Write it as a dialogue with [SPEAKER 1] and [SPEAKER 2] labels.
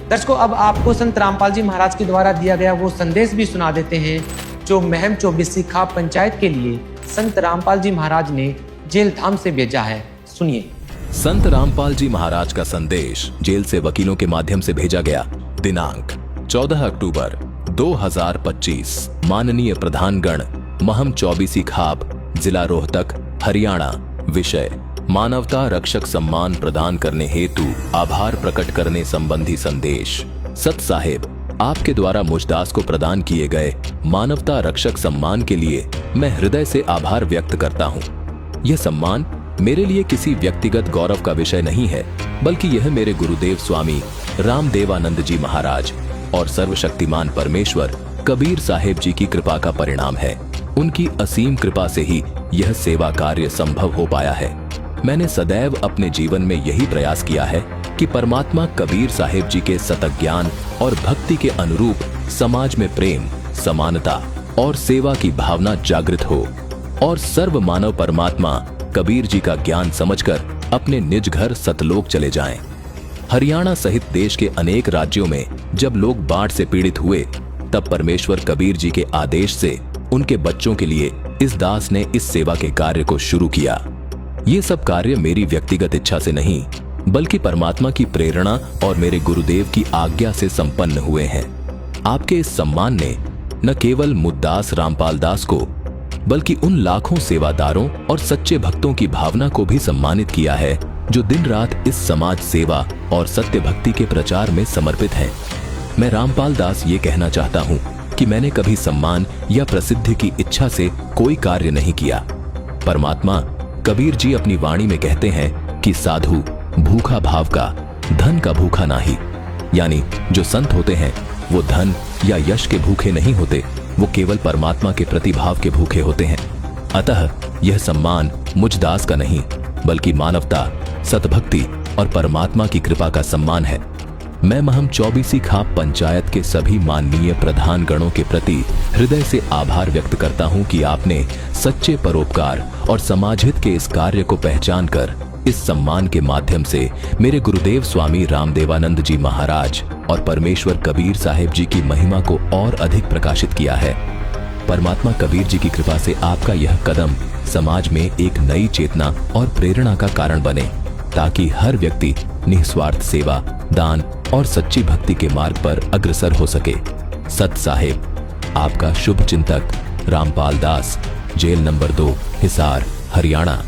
[SPEAKER 1] दर्शकों, अब आपको संत रामपाल जी महाराज के द्वारा दिया गया वो संदेश भी सुना देते हैं जो महम 24 खाप पंचायत के लिए संत रामपाल जी महाराज ने जेल धाम से भेजा है। सुनिए।
[SPEAKER 2] संत रामपाल जी महाराज का संदेश जेल से वकीलों के माध्यम से भेजा गया। दिनांक 14 अक्टूबर 2025। माननीय प्रधानगण, महम 24 खाप, जिला रोहतक, हरियाणा। विषय: मानवता रक्षक सम्मान प्रदान करने हेतु आभार प्रकट करने संबंधी संदेश। सत साहेब, आपके द्वारा मुझदास को प्रदान किए गए मानवता रक्षक सम्मान के लिए मैं हृदय से आभार व्यक्त करता हूँ। यह सम्मान मेरे लिए किसी व्यक्तिगत गौरव का विषय नहीं है, बल्कि यह मेरे गुरुदेव स्वामी रामदेवानंद जी महाराज और सर्वशक्तिमान परमेश्वर कबीर साहेब जी की कृपा का परिणाम है। उनकी असीम कृपा से ही यह सेवा कार्य संभव हो पाया है। मैंने सदैव अपने जीवन में यही प्रयास किया है कि परमात्मा कबीर साहेब जी के सतत ज्ञान और भक्ति के अनुरूप समाज में प्रेम, समानता और सेवा की भावना जागृत हो और सर्व मानव परमात्मा कबीर जी का ज्ञान समझकर अपने निज घर सतलोक चले जाएं। हरियाणा सहित देश के अनेक राज्यों में जब लोग बाढ़ से पीड़ित हुए, तब परमेश्वर कबीर जी के आदेश से उनके बच्चों के लिए इस दास ने इस सेवा के कार्य को शुरू किया। ये सब कार्य मेरी व्यक्तिगत इच्छा से नहीं, बल्कि परमात्मा की प्रेरणा और मेरे गुरुदेव की आज्ञा से संपन्न हुए हैं। आपके इस सम्मान ने न केवल मुद्दास रामपाल दास को, बल्कि उन लाखों सेवादारों और सच्चे भक्तों की भावना को भी सम्मानित किया है जो दिन रात इस समाज सेवा और सत्य भक्ति के प्रचार में समर्पित हैं। मैं रामपाल दास ये कहना चाहता हूँ कि मैंने कभी सम्मान या प्रसिद्धि की इच्छा से कोई कार्य नहीं किया। परमात्मा कबीर जी अपनी वाणी में कहते हैं कि साधु भूखा भाव का, धन का भूखा नाही। यानी जो संत होते हैं वो धन या यश के भूखे नहीं होते, वो केवल परमात्मा के प्रति भाव के भूखे होते हैं। अतः यह सम्मान मुझ दास का नहीं, बल्कि मानवता, सतभक्ति और परमात्मा की कृपा का सम्मान है। मैं महम 24 खाप पंचायत के सभी माननीय प्रधान गणों के प्रति हृदय से आभार व्यक्त करता हूं कि आपने सच्चे परोपकार और समाजहित के इस कार्य को पहचान कर इस सम्मान के माध्यम से मेरे गुरुदेव स्वामी रामदेवानंद जी महाराज और परमेश्वर कबीर साहेब जी की महिमा को और अधिक प्रकाशित किया है। परमात्मा कबीर जी की कृपा से आपका यह कदम समाज में एक नई चेतना और प्रेरणा का कारण बने, ताकि हर व्यक्ति निस्वार्थ सेवा, दान और सच्ची भक्ति के मार्ग पर अग्रसर हो सके। सत साहेब, आपका शुभ चिंतक रामपाल दास, जेल नंबर 2, हिसार, हरियाणा।